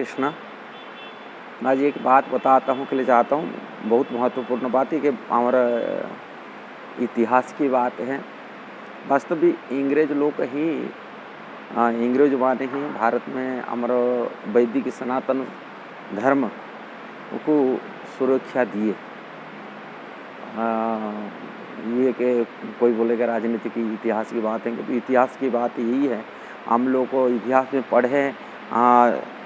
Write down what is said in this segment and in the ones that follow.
कृष्ण। आज एक बात बताता हूँ के लिए चाहता हूँ, बहुत महत्वपूर्ण बात है कि हमारा इतिहास की बात है। वास्तविक इंग्रेज लोग ही इंग्रेज माने ही भारत में हमारा वैदिक सनातन धर्म को सुरक्षा दिए। ये कि कोई बोलेगा राजनीति की इतिहास की बात है, तो इतिहास की बात यही है। हम लोग को इतिहास में पढ़े,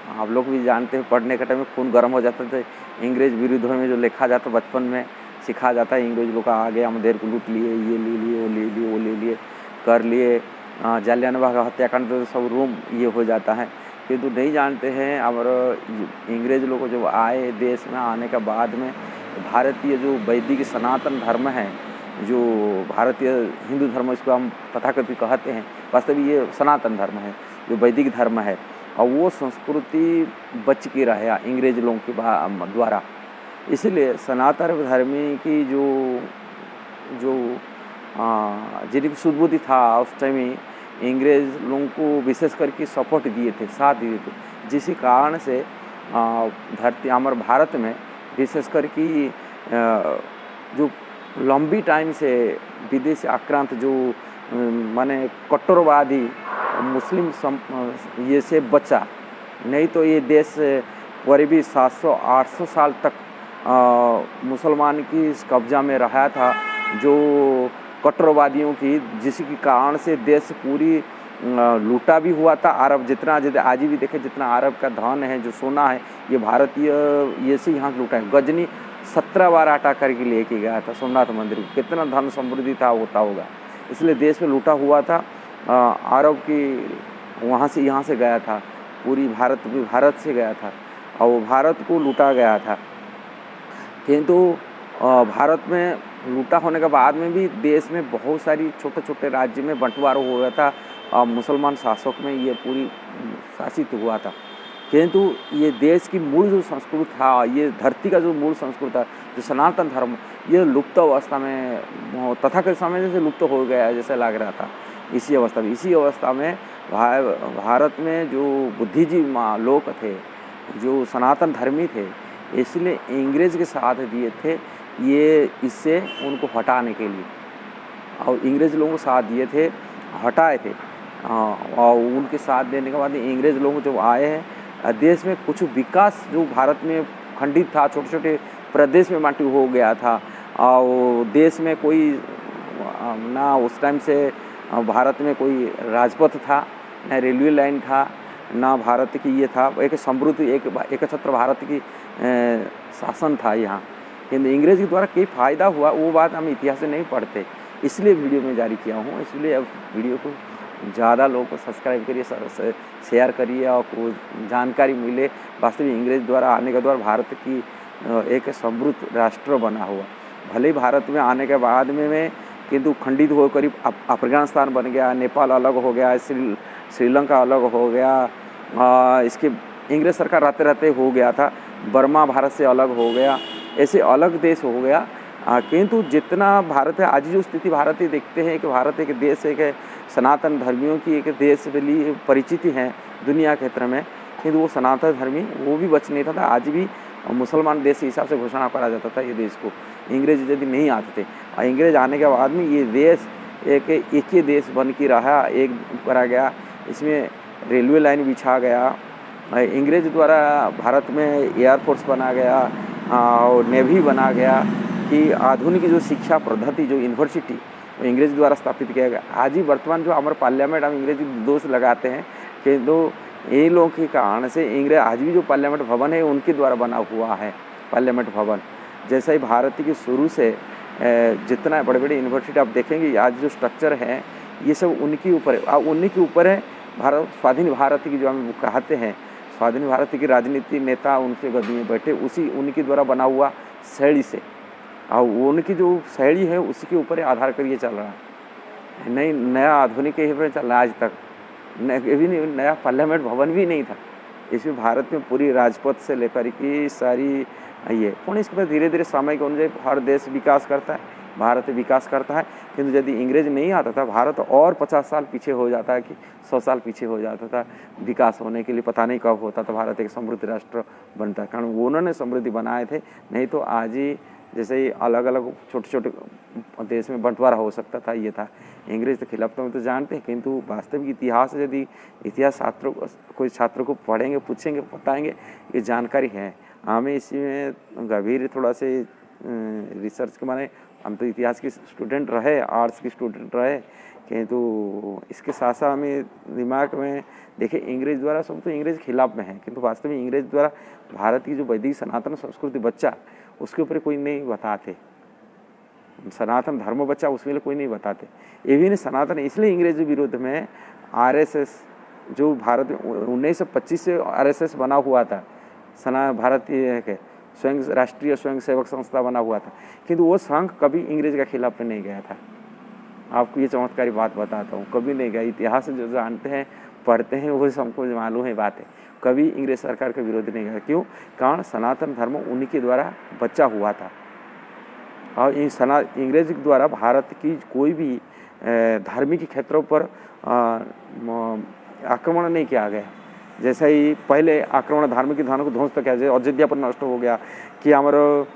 आप लोग भी जानते हैं, पढ़ने के टाइम में खून गर्म हो जाता था। इंग्रेज विरुद्ध में जो लिखा जाता बचपन में सिखा जाता है, इंग्रेज लोग आगे हम देर को लूट लिए, ये ले लिए, वो ले लिए, वो ले लिए, कर लिए। जालियानवाला हत्याकांड तो सब रूम ये हो जाता है, किंतु नहीं जानते हैं हमारा इंग्रेज लोग जब आए देश में, आने के बाद में भारतीय जो वैदिक सनातन धर्म है, जो भारतीय हिंदू धर्म इसको हम तथाकथित कहते हैं, वास्तविक ये सनातन धर्म है, जो वैदिक धर्म है, और वो संस्कृति बच के रहा इंग्रेज लोगों के द्वारा। इसलिए सनातन धर्मी की जो जिनकी सुदबुद्धि था उस टाइम में इंग्रेज लोगों को विशेष करके सपोर्ट दिए थे, साथ दिए थे, जिस कारण से धरती हमारे भारत में विशेष करके जो लंबी टाइम से विदेशी आक्रांत जो माने कट्टरवादी मुस्लिम ये से बचा, नहीं तो ये देश करीबी 700-800 साल तक मुसलमान की कब्जा में रहा था, जो कट्टरवादियों की, जिसके कारण से देश पूरी लूटा भी हुआ था। अरब जितना आज भी देखे, जितना अरब का धन है, जो सोना है, ये भारतीय ये से यहाँ लूटा है। गजनी 17 बार अटैक करके लेके गया था सोमनाथ मंदिर को, कितना धन समृद्धि था होता होगा। इसलिए देश में लूटा हुआ था। अरब की वहाँ से यहाँ से गया था, पूरी भारत से गया था, और वो भारत को लूटा गया था। किंतु भारत में लूटा होने के बाद में भी देश में बहुत सारी छोटे छोटे राज्य में बंटवारा हो गया था, और मुसलमान शासक में ये पूरी शासित हुआ था। किंतु ये देश की मूल जो संस्कृति था, ये धरती का जो मूल संस्कृति था, जो सनातन धर्म, ये लुप्त अवस्था में तथाकथित समय से लुप्त हो गया जैसे लग रहा था। इसी अवस्था में भारत में जो बुद्धिजीवी लोग थे, जो सनातन धर्मी थे, इसलिए इंग्रेज के साथ दिए थे ये, इससे उनको हटाने के लिए, और इंग्रेज लोगों को साथ दिए थे, हटाए थे। और उनके साथ देने के बाद इंग्रेज लोग जब आए हैं, देश में कुछ विकास जो भारत में खंडित था, छोटे छोटे प्रदेश में बांटी हो गया था, और देश में कोई ना उस टाइम से भारत में कोई राजपथ था, ना रेलवे लाइन था, ना भारत की ये था, एक समृद्ध एक छत्र भारत की शासन था यहाँ। किंतु इंग्रेज के द्वारा कई फ़ायदा हुआ, वो बात हम इतिहास से नहीं पढ़ते, इसलिए वीडियो में जारी किया हूँ। इसलिए अब वीडियो को ज़्यादा लोगों को सब्सक्राइब करिए, शेयर करिए, और को जानकारी मिले। वास्तविक इंग्रेज द्वारा आने के द्वारा भारत की एक समृद्ध राष्ट्र बना हुआ, भले ही भारत में आने के बाद में किंतु खंडित हो करीब अफगानिस्तान बन गया, नेपाल अलग हो गया, श्रीलंका अलग हो गया, इसके इंग्रेज सरकार रहते रहते हो गया था, बर्मा भारत से अलग हो गया, ऐसे अलग देश हो गया। किंतु जितना भारत है आज, जो स्थिति भारत ही देखते हैं कि भारत एक देश है कि सनातन धर्मियों की एक देश के लिए परिचिति है दुनिया के क्षेत्र में, किंतु वो सनातन धर्मी वो भी बच नहीं था। आज भी मुसलमान देश के हिसाब से घोषणा करा जाता था ये देश को, इंग्रेज यदि नहीं आते थे। और इंग्रेज आने के बाद में ये देश एक ही देश बन के रहा, एक करा गया, इसमें रेलवे लाइन बिछा गया, इंग्रेज द्वारा भारत में एयरफोर्स बना गया, और नेवी बना गया, कि आधुनिक जो शिक्षा पद्धति, जो यूनिवर्सिटी, वो इंग्रेज द्वारा स्थापित किया गया। आज ही वर्तमान जो हमारे पार्लियामेंट, हम इंग्रेजी दोष लगाते हैं कि दो ये लोगों के कारण से इंग्रेज आज भी जो पार्लियामेंट भवन है उनके द्वारा बना हुआ है पार्लियामेंट भवन। जैसा ही भारत के शुरू से जितना बड़े बड़े यूनिवर्सिटी आप देखेंगे, आज जो स्ट्रक्चर है ये सब उनके ऊपर है, और उन्हीं के ऊपर है भारत, स्वाधीन भारत की जो हम कहते हैं, स्वाधीन भारत की राजनीति नेता उनसे गद्दी में बैठे, उसी उनके द्वारा बना हुआ शैली से, और उनकी जो शैली है उसी के ऊपर आधार कर ये चल रहा है। नहीं नया आधुनिक ही पर चल रहा है आज तक, भी नहीं, नया पार्लियामेंट भवन भी नहीं था। इसमें भारत में पूरी राजपथ से लेकर की सारी ये पुणे, इसके बाद धीरे धीरे समय के अनुसार हर देश विकास करता है। भारत विकास करता है। किंतु यदि अंग्रेज नहीं आता था, भारत और 50 साल पीछे हो जाता है कि 100 साल पीछे हो जाता था विकास होने के लिए। पता नहीं कब होता था भारत एक समृद्ध राष्ट्र बनता, कारण उन्होंने समृद्धि बनाए थे। नहीं तो आज ही जैसे ही अलग अलग छोटे छोटे देश में बंटवारा हो सकता था, ये था। अंग्रेज के खिलाफ तो हम तो जानते हैं, किंतु वास्तविक इतिहास यदि इतिहास छात्रों कोई छात्रों को पढ़ेंगे, पूछेंगे, बताएंगे, ये जानकारी है। हमें इसी में गंभीर थोड़ा से रिसर्च के माने, हम तो इतिहास के स्टूडेंट रहे, आर्ट्स के स्टूडेंट रहे, किंतु इसके साथ साथ हमें दिमाग में देखिए अंग्रेज द्वारा सब तो अंग्रेज खिलाफ में है, किंतु वास्तव में अंग्रेज द्वारा भारत की जो वैदिक सनातन संस्कृति बच्चा, उसके ऊपर कोई नहीं बताते। सनातन धर्म बच्चा उसमें कोई नहीं बताते। ये भी नहीं सनातन, इसलिए अंग्रेज विरोध में आरएसएस जो भारत में 1925 से आरएसएस बना हुआ था, भारतीय के स्वयं राष्ट्रीय स्वयंसेवक संस्था बना हुआ था, किंतु वो संघ कभी अंग्रेज के खिलाफ में नहीं गया था। आपको ये चमत्कारी बात बताता हूँ, कभी नहीं गया। इतिहास जो जानते हैं, पढ़ते हैं, वो सबको मालूम है बात है। कभी अंग्रेज सरकार के विरोध नहीं गया। क्यों? कारण सनातन धर्म उन्हीं के द्वारा बचा हुआ था, और अंग्रेज के द्वारा भारत की कोई भी धार्मिक क्षेत्रों पर आक्रमण नहीं किया गया। जैसे ही पहले आक्रमण धार्मिक स्थानों को ध्वंस किया, जैसे अयोध्या पर नष्ट हो गया, कि हमारा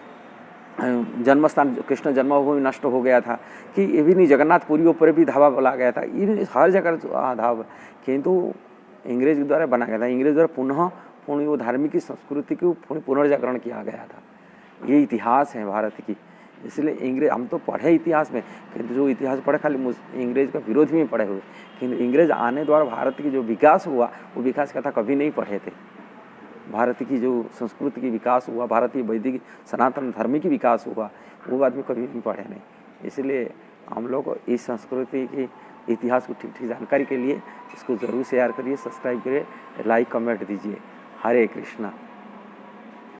जन्म स्थान कृष्ण जन्मभूमि नष्ट हो गया था, कि ये भी नहीं जगन्नाथपुरी पर भी धावा बोला गया था, ये हर जगह धावा, किंतु अंग्रेज के द्वारा बना गया था। अंग्रेज द्वारा पुनः वो धार्मिक संस्कृति को पुनर्जागरण किया गया था। ये इतिहास है भारत की। इसलिए अंग्रेज, हम तो पढ़े इतिहास में, किंतु जो इतिहास पढ़े खाली अंग्रेज का विरोध में पढ़े हुए, किंतु अंग्रेज आने द्वारा भारत की जो विकास हुआ, वो विकास कथा कभी नहीं पढ़े थे। भारत की जो संस्कृति की विकास हुआ, भारतीय वैदिक सनातन धर्म की विकास हुआ, वो बात में कभी नहीं पढ़े नहीं। इसलिए हम लोग इस संस्कृति की इतिहास को ठीक ठीक जानकारी के लिए इसको ज़रूर शेयर करिए, सब्सक्राइब करिए, लाइक कमेंट दीजिए। हरे कृष्णा।